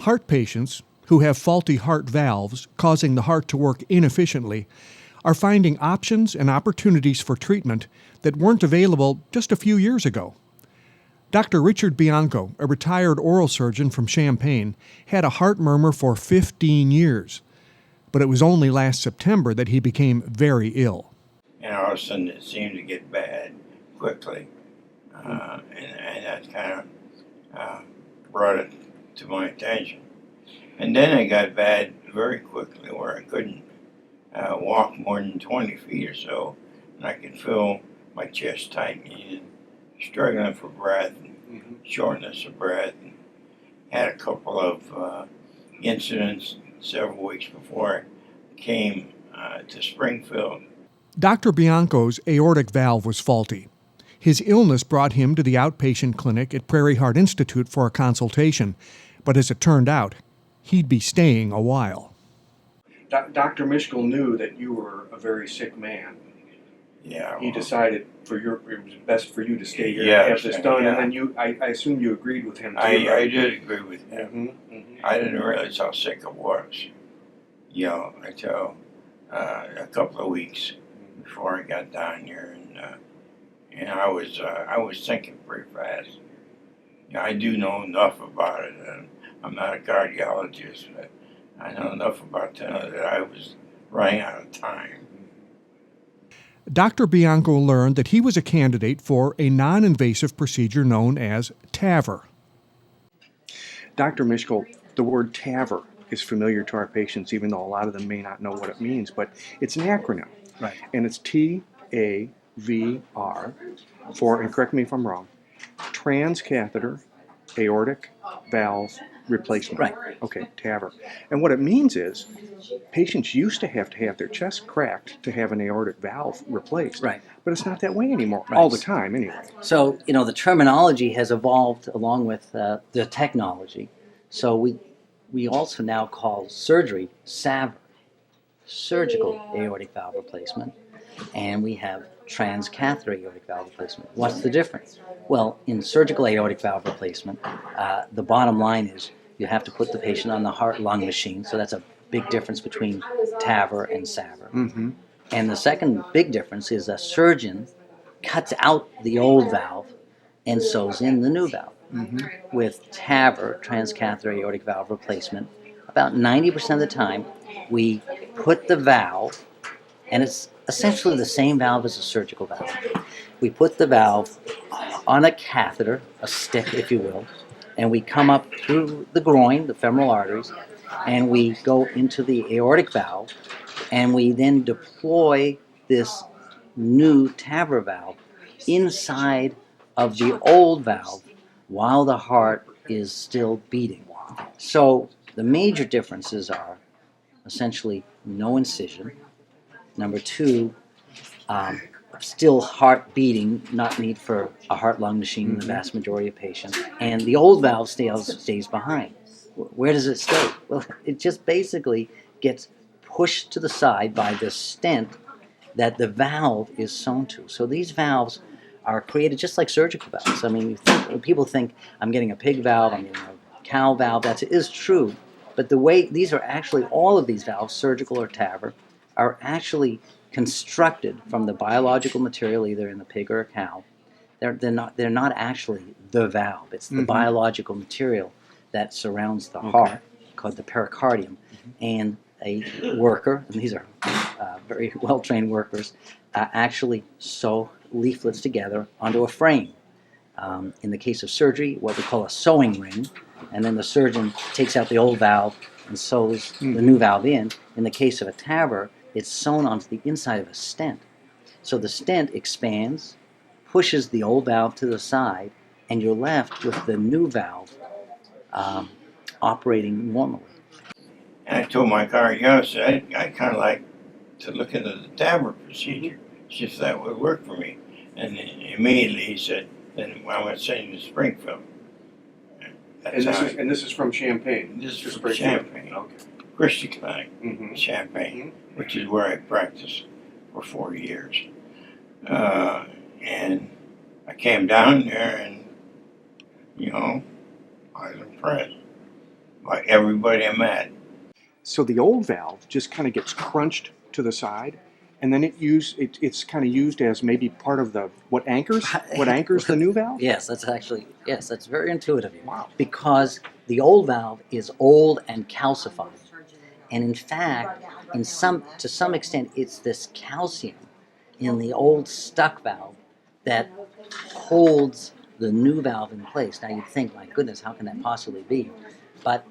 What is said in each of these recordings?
Heart patients who have faulty heart valves causing the heart to work inefficiently are finding options and opportunities for treatment that weren't available just a few years ago. Dr. Richard Bianco, a retired oral surgeon from Champaign, had a heart murmur for 15 years, but it was only last September that he became very ill. And all of a sudden it seemed to get bad quickly, and that kind of brought it to my attention. And then it got bad very quickly where I couldn't walk more than 20 feet or so, and I could feel my chest tightening and struggling for breath and shortness of breath. And had a couple of incidents several weeks before I came to Springfield. Dr. Bianco's aortic valve was faulty. His illness brought him to the outpatient clinic at Prairie Heart Institute for a consultation, but as it turned out, he'd be staying a while. Dr. Mischel knew that you were a very sick man. Yeah. He decided it was best for you to stay here Yeah, and have this done, yeah. and then I assume you agreed with him too. I did agree with him. Mm-hmm. I didn't realize how sick I was, until a couple of weeks before I got down here, and I was thinking pretty fast. I do know enough about it, and I'm not a cardiologist, but I know enough about that I was running out of time. Dr. Bianco learned that he was a candidate for a non-invasive procedure known as TAVR. Dr. Mischel, the word TAVR is familiar to our patients, even though a lot of them may not know what it means, but it's an acronym. Right. And it's TAVR for, and correct me if I'm wrong, Transcatheter Aortic Valve Replacement. Right. Okay, TAVR. And what it means is patients used to have their chest cracked to have an aortic valve replaced. Right. But it's not that way anymore, Right. all the time anyway. So, the terminology has evolved along with the technology. So we also now call surgery SAVR, surgical aortic valve replacement, and we have transcatheter aortic valve replacement. What's the difference? Well, in surgical aortic valve replacement, the bottom line is you have to put the patient on the heart-lung machine, so that's a big difference between TAVR and SAVR. Mm-hmm. And the second big difference is a surgeon cuts out the old valve and sews in the new valve. Mm-hmm. With TAVR, transcatheter aortic valve replacement, about 90% of the time we put the valve, and it's essentially the same valve as a surgical valve. We put the valve on a catheter, a stick if you will, and we come up through the groin, the femoral arteries, and we go into the aortic valve, and we then deploy this new TAVR valve inside of the old valve while the heart is still beating. So the major differences are essentially no incision. Number two, still heart beating, not need for a heart-lung machine in the vast majority of patients. And the old valve stays behind. Where does it stay? Well, it just basically gets pushed to the side by the stent that the valve is sewn to. So these valves are created just like surgical valves. I mean, people think I'm getting a pig valve, I'm getting a cow valve. That is true. But the way these are actually, all of these valves, surgical or TAVR, are actually constructed from the biological material either in the pig or a cow. They're not actually the valve. It's the biological material that surrounds the heart, called the pericardium, and a worker, and these are very well-trained workers, actually sew leaflets together onto a frame. In the case of surgery, what we call a sewing ring, and then the surgeon takes out the old valve and sews the new valve in. In the case of a TAVR, it's sewn onto the inside of a stent. So the stent expands, pushes the old valve to the side, and you're left with the new valve operating normally. And I told my cardiologist I'd kind of like to look into the TAVR procedure, see if that would work for me. And immediately he said, then I'm going to send you to Springfield. And this is from Champaign? This is from Champaign. Okay. Christie Clinic, Champaign, which is where I practiced for 4 years. And I came down there and, I was impressed by everybody I met. So the old valve just kind of gets crunched to the side, and then it's kind of used as maybe part of what anchors the new valve. Yes, that's very intuitive. Wow. Because the old valve is old and calcified, and in fact, to some extent, it's this calcium in the old stuck valve that holds the new valve in place. Now you'd think, my goodness, how can that possibly be? But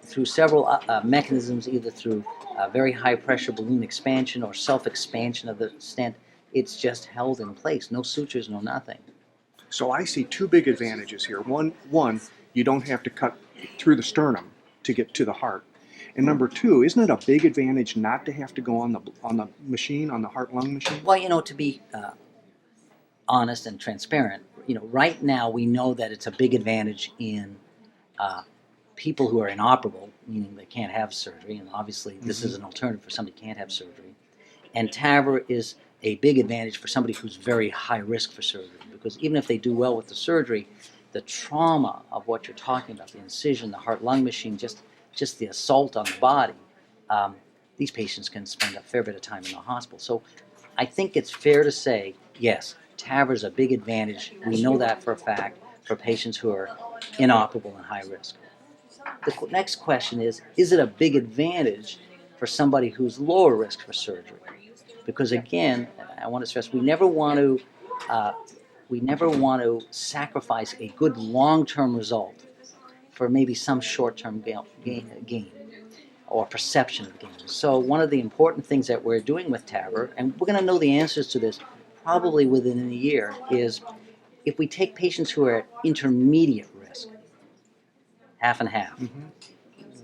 through several mechanisms, either through very high pressure balloon expansion or self-expansion of the stent, it's just held in place. No sutures, no nothing. So I see two big advantages here. One, you don't have to cut through the sternum to get to the heart. And number two, isn't it a big advantage not to have to go on the machine, on the heart-lung machine? Well, to be honest and transparent, right now we know that it's a big advantage in people who are inoperable, meaning they can't have surgery, and obviously this is an alternative for somebody who can't have surgery. And TAVR is a big advantage for somebody who's very high risk for surgery, because even if they do well with the surgery, the trauma of what you're talking about, the incision, the heart-lung machine, just the assault on the body, these patients can spend a fair bit of time in the hospital. So I think it's fair to say, yes, TAVR is a big advantage. We know that for a fact for patients who are inoperable and high risk. The next question is it a big advantage for somebody who's lower risk for surgery? Because again, I want to stress, we never want to sacrifice a good long-term result for maybe some short-term gain or perception of gain. So one of the important things that we're doing with TAVR, and we're going to know the answers to this probably within a year, is if we take patients who are at intermediate risk, half and half,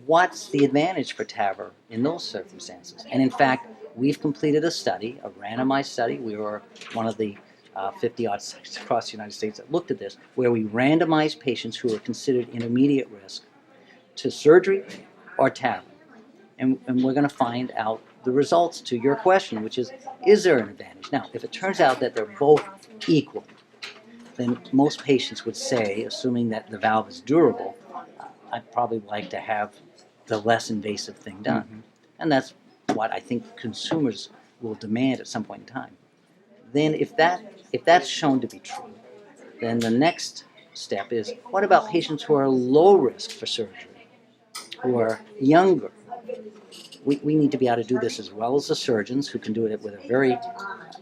what's the advantage for TAVR in those circumstances? And in fact, we've completed a study, a randomized study. We were one of the 50-odd sites across the United States that looked at this, where we randomized patients who were considered intermediate risk to surgery or TAVR. And we're going to find out the results to your question, which is there an advantage? Now, if it turns out that they're both equal, then most patients would say, assuming that the valve is durable, I'd probably like to have the less invasive thing done. And that's what I think consumers will demand at some point in time. Then if that's shown to be true, then the next step is, what about patients who are low risk for surgery, who are younger? We need to be able to do this as well as the surgeons, who can do it with a very,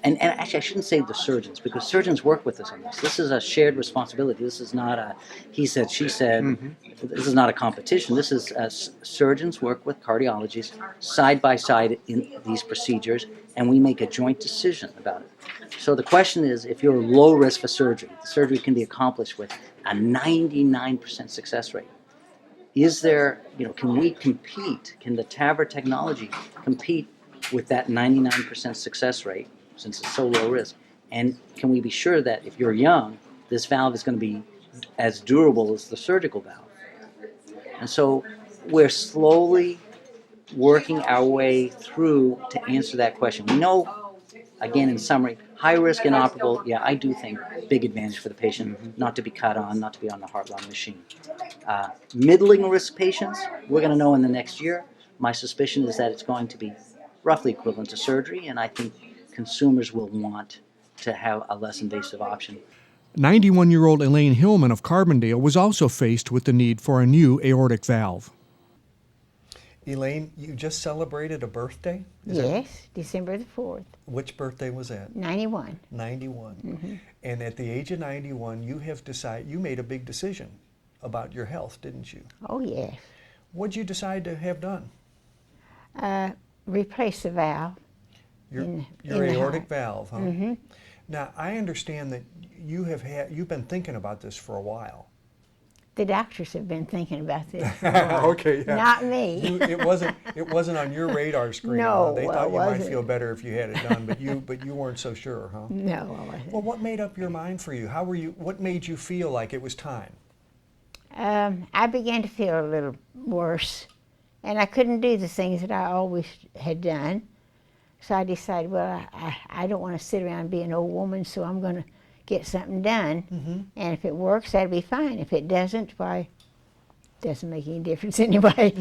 and actually I shouldn't say the surgeons, because surgeons work with us on this. This is a shared responsibility. This is not a he said, she said. This is not a competition. This is surgeons work with cardiologists side by side in these procedures, and we make a joint decision about it. So the question is, if you're low risk for surgery, the surgery can be accomplished with a 99% success rate. Is there, can we compete? Can the TAVR technology compete with that 99% success rate, since it's so low risk? And can we be sure that if you're young, this valve is going to be as durable as the surgical valve? And so we're slowly working our way through to answer that question. We know, again, in summary, high risk inoperable, yeah, I do think big advantage for the patient, not to be cut on, not to be on the heart-lung machine. Middling risk patients, we're going to know in the next year. My suspicion is that it's going to be roughly equivalent to surgery, and I think consumers will want to have a less invasive option. 91-year-old Elaine Hillman of Carbondale was also faced with the need for a new aortic valve. Elaine, you just celebrated a birthday? Yes, December the 4th. Which birthday was that? 91. 91. And at the age of 91, you made a big decision about your health, didn't you? Oh, yes. What'd you decide to have done? Replace the valve. Your the aortic heart. valve, huh? Now, I understand that you've been thinking about this for a while. The doctors have been thinking about this for a while. Okay, yeah. Not me. It wasn't on your radar screen. No, They well, thought it you might wasn't. feel better if you had it done, but you weren't so sure, huh? No, I wasn't. Well, what made up your mind for you? What made you feel like it was time? I began to feel a little worse, and I couldn't do the things that I always had done. So I decided, well, I don't want to sit around and be an old woman, so I'm going to get something done. And if it works, that'll be fine. If it doesn't, why, doesn't make any difference anyway.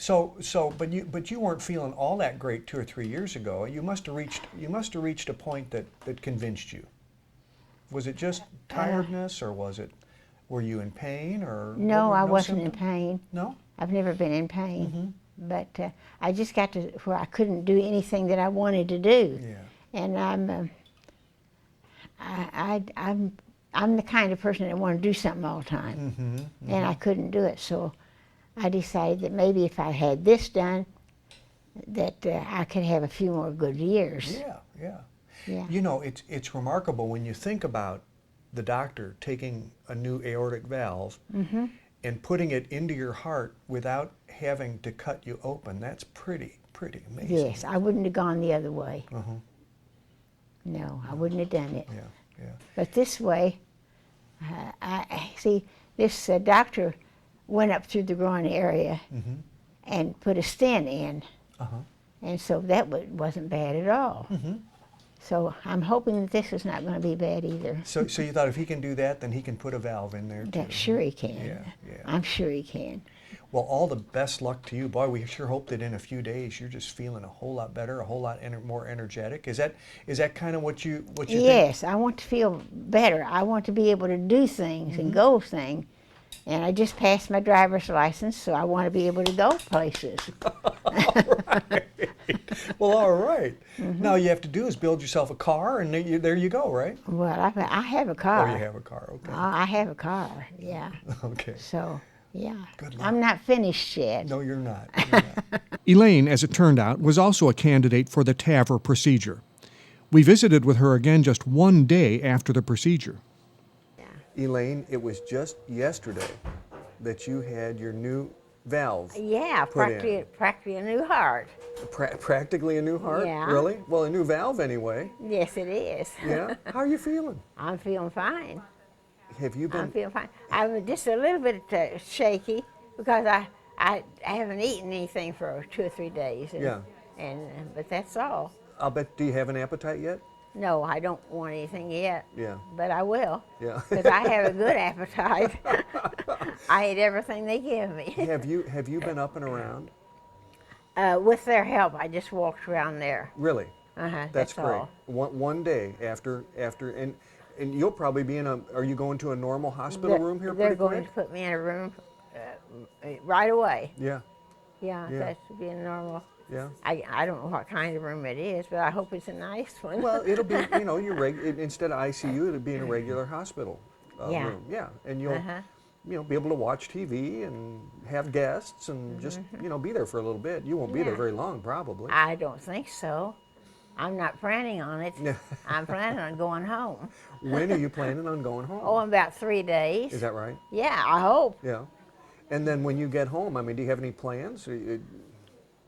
But you weren't feeling all that great 2 or 3 years ago. You must have reached a point that convinced you. Was it just tiredness, or were you in pain, or No, I wasn't in symptom? pain. No. I've never been in pain. But I just got to where I couldn't do anything that I wanted to do. Yeah. And I'm the kind of person that want to do something all the time. And I couldn't do it. So I decided that maybe if I had this done, that I could have a few more good years. Yeah. Yeah. You know, it's remarkable when you think about the doctor taking a new aortic valve and putting it into your heart without having to cut you open. That's pretty amazing. Yes, I wouldn't have gone the other way. No, I wouldn't have done it. Yeah. But this way, I see this doctor went up through the groin area and put a stent in, and so that wasn't bad at all. So I'm hoping that this is not going to be bad either. So you thought if he can do that, then he can put a valve in there too. That sure he can. Yeah. I'm sure he can. Well, all the best luck to you, boy. We sure hope that in a few days you're just feeling a whole lot better, a whole lot more energetic. Is that kind of what you think? Yes, I want to feel better. I want to be able to do things and go things. And I just passed my driver's license, so I want to be able to go places. Well, all right. Now all you have to do is build yourself a car, and there you go, right? Well, I have a car. Oh, you have a car, okay. I have a car, yeah. Okay. So, yeah. Good luck. I'm not finished yet. No, you're not. Elaine, as it turned out, was also a candidate for the TAVR procedure. We visited with her again just one day after the procedure. Elaine, it was just yesterday that you had your new valve. Yeah, put in. practically a new heart. Practically a new heart? Yeah. Really? Well, a new valve anyway. Yes, it is. Yeah? How are you feeling? I'm feeling fine. Have you I'm been... feeling fine. I'm just a little bit shaky because I haven't eaten anything for 2 or 3 days. But that's all. I'll bet, do you have an appetite yet? No, I don't want anything yet. Yeah. But I will. Yeah. Because I have a good appetite. I eat everything they give me. Have you been up and around? With their help, I just walked around there. Really? That's great. all. One day after and you'll probably be are you going to a normal hospital room here They're pretty going quick? to put me in a room right away. Yeah. Yeah, that should be a normal. Yeah. I don't know what kind of room it is, but I hope it's a nice one. Well, it'll be, instead of ICU, it'll be in a regular hospital room. Yeah, and you'll be able to watch TV and have guests and just, be there for a little bit. You won't be there very long, probably. I don't think so. I'm not planning on it. I'm planning on going home. When are you planning on going home? Oh, in about 3 days. Is that right? Yeah, I hope. Yeah. And then when you get home, do you have any plans?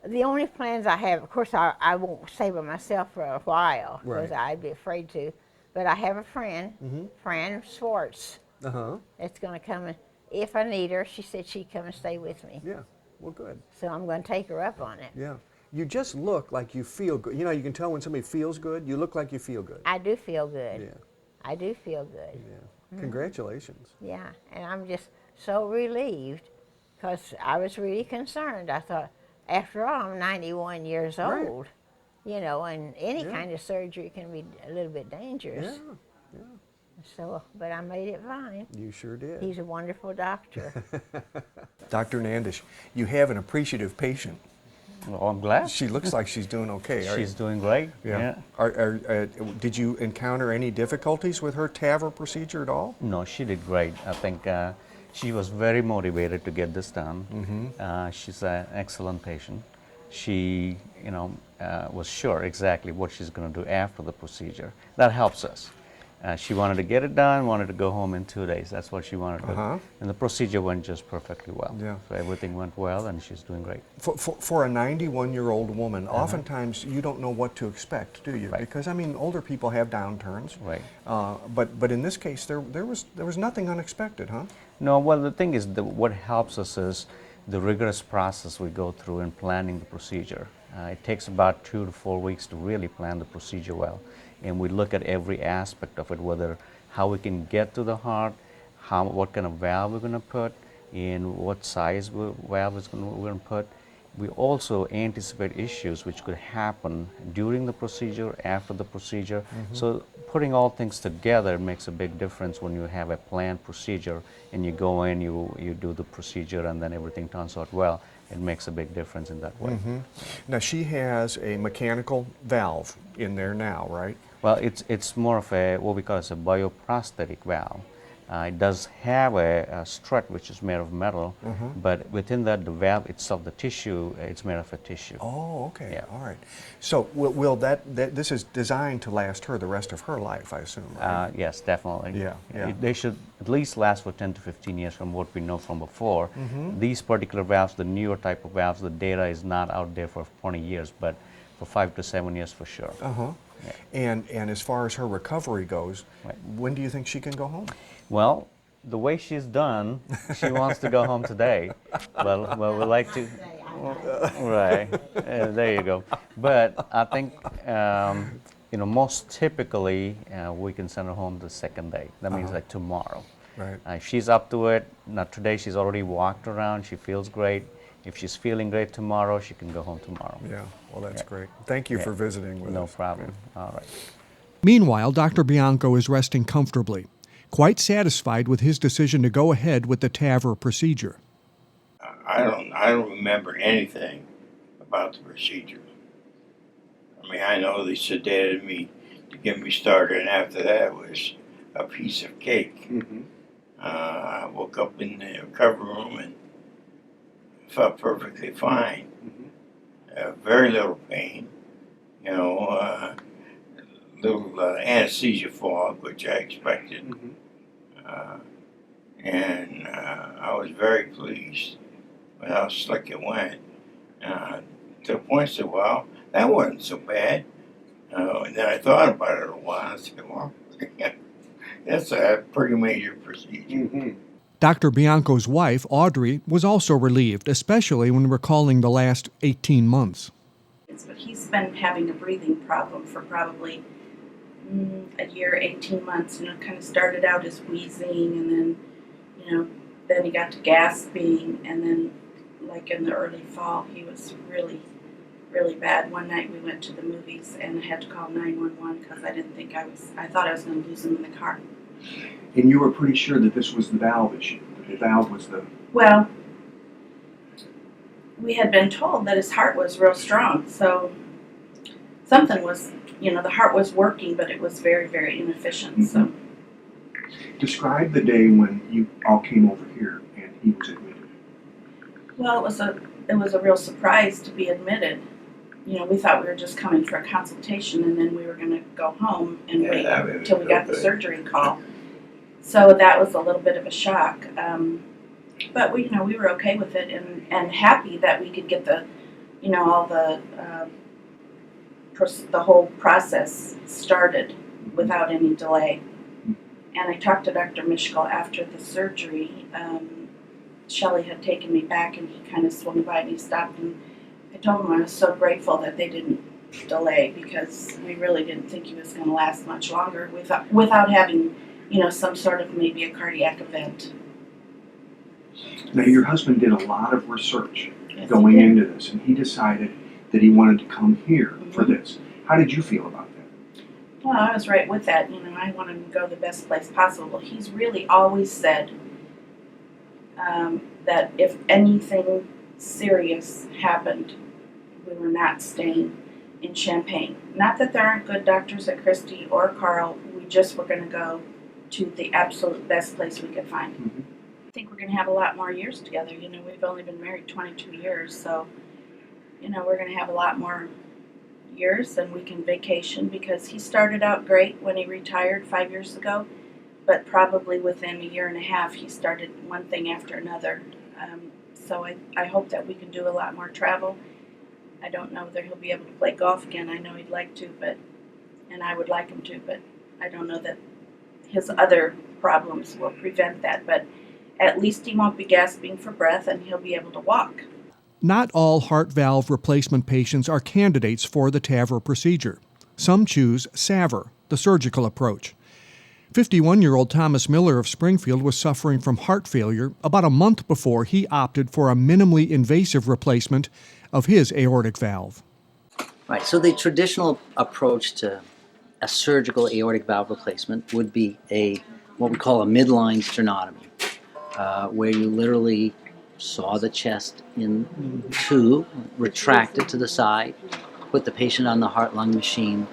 The only plans I have, of course, I won't stay by myself for a while because Right. I'd be afraid to. But I have a friend, Fran Swartz, that's going to come and, if I need her, she said she'd come and stay with me. Yeah. Well, good. So I'm going to take her up on it. Yeah. You just look like you feel good. You can tell when somebody feels good. You look like you feel good. I do feel good. Yeah. I do feel good. Yeah. Congratulations. Yeah, and I'm just so relieved because I was really concerned. I thought, after all, I'm 91 years Right. old, and any kind of surgery can be a little bit dangerous. Yeah. So, but I made it fine. You sure did. He's a wonderful doctor. Dr. Nandish, you have an appreciative patient. Oh, I'm glad. She looks like she's doing okay. She's doing great. Yeah. Did you encounter any difficulties with her TAVR procedure at all? No, she did great. I think she was very motivated to get this done. She's an excellent patient. She, was sure exactly what she's going to do after the procedure. That helps us. She wanted to get it done, wanted to go home in 2 days. That's what she wanted to do. And the procedure went just perfectly well. Yeah. So everything went well, and she's doing great. For a 91-year-old woman, oftentimes you don't know what to expect, do you? Right. Because older people have downturns. Right. But in this case, there was nothing unexpected, huh? No, well, the thing is, what helps us is the rigorous process we go through in planning the procedure. It takes about 2 to 4 weeks to really plan the procedure well. And we look at every aspect of it, how we can get to the heart, what kind of valve we're going to put, in what size valve we're going to put. We also anticipate issues which could happen during the procedure, after the procedure. So putting all things together makes a big difference when you have a planned procedure and you go in, you do the procedure, and then everything turns out well. It makes a big difference in that way. Now she has a mechanical valve in there now, right? Well, it's more of a what we call as a bioprosthetic valve. It does have a strut which is made of metal, but within that, the valve itself, the tissue, it's made of a tissue. Oh, okay. Yeah. All right. So will that this is designed to last her the rest of her life, I assume, right? Yes, definitely. Yeah, yeah. They should at least last for 10 to 15 years from what we know from before. These particular valves, the newer type of valves, the data is not out there for 20 years, but for 5 to 7 years for sure. And as far as her recovery goes, when do you think she can go home? Well, the way she's done, she wants to go home today. Well, we like to. Right. There you go. But I think, most typically, we can send her home the second day. That means like tomorrow. Right. If she's up to it, now today she's already walked around, she feels great. If she's feeling great tomorrow, she can go home tomorrow. Yeah, well, that's great. Thank you for visiting with us. No problem. All right. Meanwhile, Dr. Bianco is resting comfortably, quite satisfied with his decision to go ahead with the TAVR procedure. I don't remember anything about the procedure. I mean, I know they sedated me to get me started, and after that was a piece of cake. I woke up in the recovery room and felt perfectly fine. Very little pain, little anesthesia fog, which I expected. And I was very pleased with how slick it went. To the point I said, well, that wasn't so bad. And then I thought about it a while and I said, well, that's a pretty major procedure. Dr. Bianco's wife, Audrey, was also relieved, especially when recalling the last 18 months. He's been having a breathing problem for probably a year, 18 months. Kind of started out as wheezing, and then, then he got to gasping, and then, like in the early fall, he was really, really bad. One night we went to the movies, and I had to call 911 because I thought I was going to lose him in the car. And you were pretty sure that this was the valve issue. The valve was the... Well, we had been told that his heart was real strong, so something was, the heart was working, but it was very, very inefficient. So, Describe the day when you all came over here and he was admitted. well, it was a real surprise to be admitted. We thought we were just coming for a consultation, and then we were going to go home and wait until we got the surgery call. So that was a little bit of a shock. But we were okay with it and happy that we could get the, all the whole process started without any delay. And I talked to Dr. Mishkel after the surgery. Shelley had taken me back, and he kind of swung by and he stopped, and I told him I was so grateful that they didn't delay, because we really didn't think he was going to last much longer without having, some sort of maybe a cardiac event. Now, your husband did a lot of research going into this, and he decided that he wanted to come here for this. How did you feel about that? Well, I was right with that. I wanted him to go the best place possible. He's really always said that if anything serious happened, we were not staying in Champaign. Not that there aren't good doctors at Christie or Carl. We just were going to go to the absolute best place we could find. I think we're going to have a lot more years together. We've only been married 22 years, so, we're going to have a lot more years, and we can vacation, because he started out great when he retired 5 years ago, but probably within a year and a half, he started one thing after another. So I hope that we can do a lot more travel. I don't know that he'll be able to play golf again. I know he'd like to, and I would like him to, but I don't know that his other problems will prevent that. But at least he won't be gasping for breath, and he'll be able to walk. Not all heart valve replacement patients are candidates for the TAVR procedure. Some choose SAVR, the surgical approach. 51-year-old Thomas Miller of Springfield was suffering from heart failure about a month before he opted for a minimally invasive replacement of his aortic valve. Right, so the traditional approach to a surgical aortic valve replacement would be what we call a midline sternotomy, where you literally saw the chest in two, retract it to the side, put the patient on the heart-lung machine,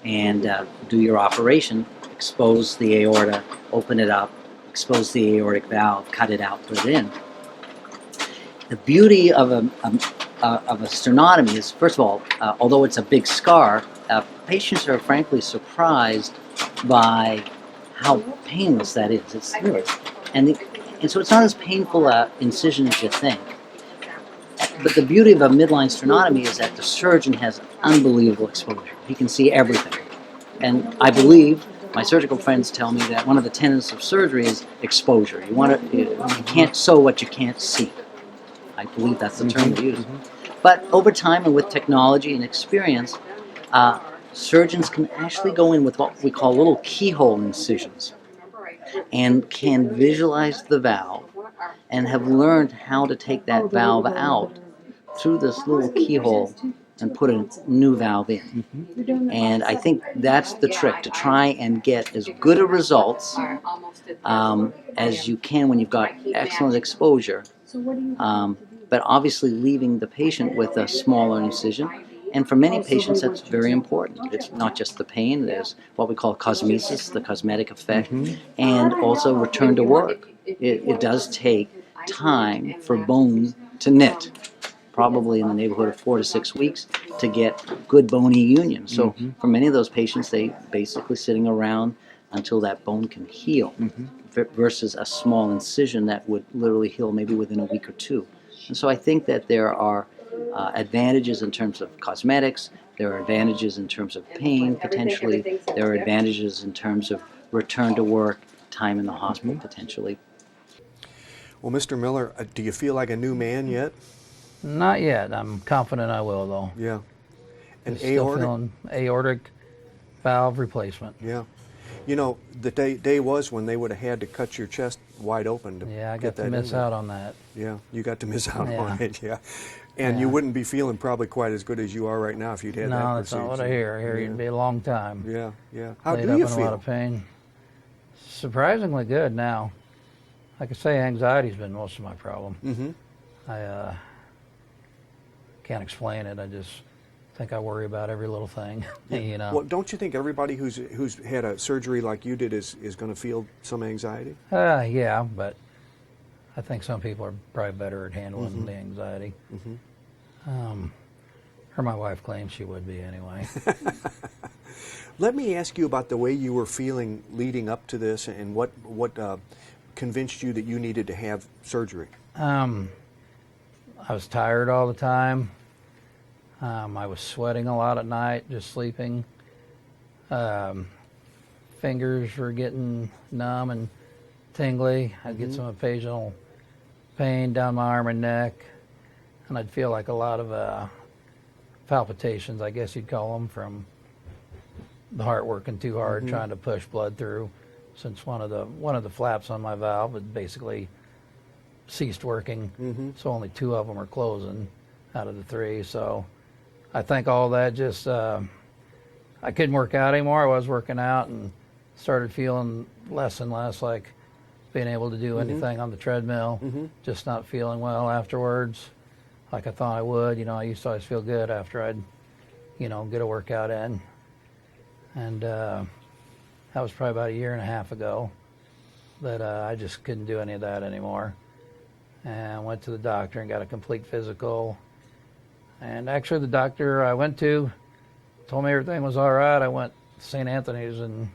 and do your operation, expose the aorta, open it up, expose the aortic valve, cut it out, put it in. The beauty of a sternotomy is, first of all, although it's a big scar, patients are frankly surprised by how painless that is. It's really, and so it's not as painful an incision as you think. But the beauty of a midline sternotomy is that the surgeon has unbelievable exposure. He can see everything. And I believe, my surgical friends tell me that one of the tenets of surgery is exposure. You can't sew what you can't see. I believe that's the term they use. But over time and with technology and experience, surgeons can actually go in with what we call little keyhole incisions and can visualize the valve and have learned how to take that valve out through this little keyhole and put a new valve in. And I think that's the trick, to try and get as good a results as you can when you've got excellent exposure, but obviously leaving the patient with a smaller incision. And for many patients, that's very important. It's not just the pain, there's what we call cosmesis, the cosmetic effect, and also return to work. It does take time for bone to knit, probably in the neighborhood of 4 to 6 weeks, to get good bony union. So for many of those patients, they basically sitting around until that bone can heal, versus a small incision that would literally heal maybe within a week or two. And so I think that there are advantages in terms of cosmetics, there are advantages in terms of pain, potentially, there are advantages in terms of return to work, time in the hospital, potentially. Well, Mr. Miller, do you feel like a new man yet? Not yet. I'm confident I will, though. Yeah. And Still feeling aortic valve replacement. Yeah. You know, the day was when they would have had to cut your chest wide open to Yeah, I get got to that miss in there. out on that. Yeah, you got to miss out Yeah. on it, yeah. And Yeah. you wouldn't be feeling probably quite as good as you are right now if you'd had that No, that's procedure. not what I hear. I hear you'd be a long time. Yeah, yeah. How Laid do up you in a lot feel? of pain. Surprisingly good now. Like I say, anxiety's been most of my problem. I can't explain it. I just think I worry about every little thing. You know. Well, don't you think everybody who's had a surgery like you did is going to feel some anxiety? Yeah, but I think some people are probably better at handling the anxiety. Or my wife claims she would be anyway. Let me ask you about the way you were feeling leading up to this, and what convinced you that you needed to have surgery. I was tired all the time. I was sweating a lot at night, just sleeping. Fingers were getting numb and tingly. I'd get some occasional pain down my arm and neck, and I'd feel like a lot of palpitations, I guess you'd call them, from the heart working too hard, trying to push blood through, since one of the flaps on my valve had basically ceased working. So only 2 of them are closing out of the 3. So I think all that just I couldn't work out anymore. I was working out and started feeling less and less like being able to do anything on the treadmill, just not feeling well afterwards like I thought I would. You know, I used to always feel good after I'd, you know, get a workout in. And that was probably about 1.5 years ago that I just couldn't do any of that anymore. And I went to the doctor and got a complete physical. And actually the doctor I went to told me everything was all right. I went to St. Anthony's and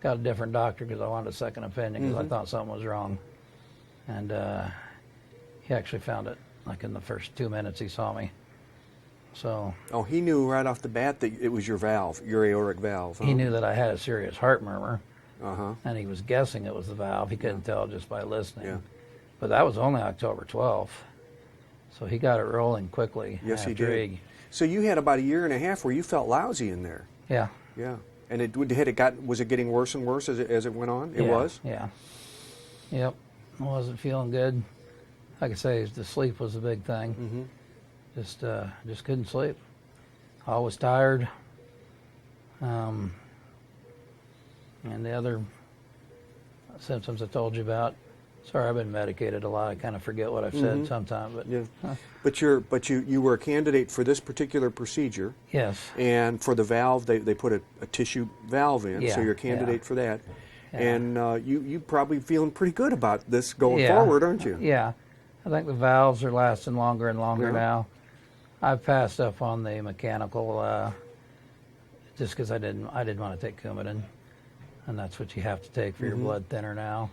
got a different doctor because I wanted a second opinion because I thought something was wrong. And he actually found it like in the first 2 minutes he saw me. So. Oh, he knew right off the bat that it was your valve, your aortic valve. Huh? He knew that I had a serious heart murmur. And he was guessing it was the valve. He couldn't tell just by listening. Yeah. But that was only October 12th. So he got it rolling quickly. Yes, he after did. So you had about 1.5 years where you felt lousy in there. Yeah. Yeah. And was it getting worse and worse as it went on? It Yeah, was? Yeah. Yep. I wasn't feeling good. Like I say, the sleep was the big thing. Just couldn't sleep. Always tired. And the other symptoms I told you about. Sorry, I've been medicated a lot. I kind of forget what I've said sometimes. But Yeah. But you were a candidate for this particular procedure. yes. And for the valve, they put a tissue valve in, so Yeah, you're a candidate for that. Yeah. And you probably feeling pretty good about this going Yeah. forward, aren't you? Yeah. I think the valves are lasting longer and longer Yeah. now. I've passed up on the mechanical just because I didn't want to take Coumadin, and that's what you have to take for your blood thinner now.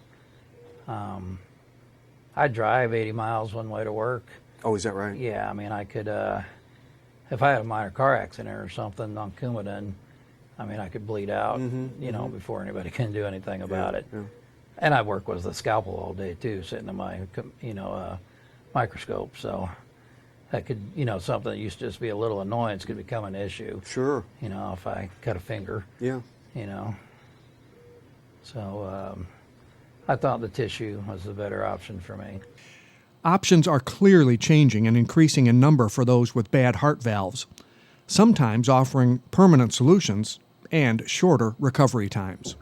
I drive 80 miles one way to work. Oh, is that right? Yeah, I mean, I could, if I had a minor car accident or something on Coumadin, I mean, I could bleed out, before anybody can do anything about it. Yeah. And I work with a scalpel all day too, sitting in my, microscope. So that could, something that used to just be a little annoyance could become an issue. Sure. If I cut a finger. Yeah. So I thought the tissue was the better option for me. Options are clearly changing and increasing in number for those with bad heart valves, sometimes offering permanent solutions and shorter recovery times.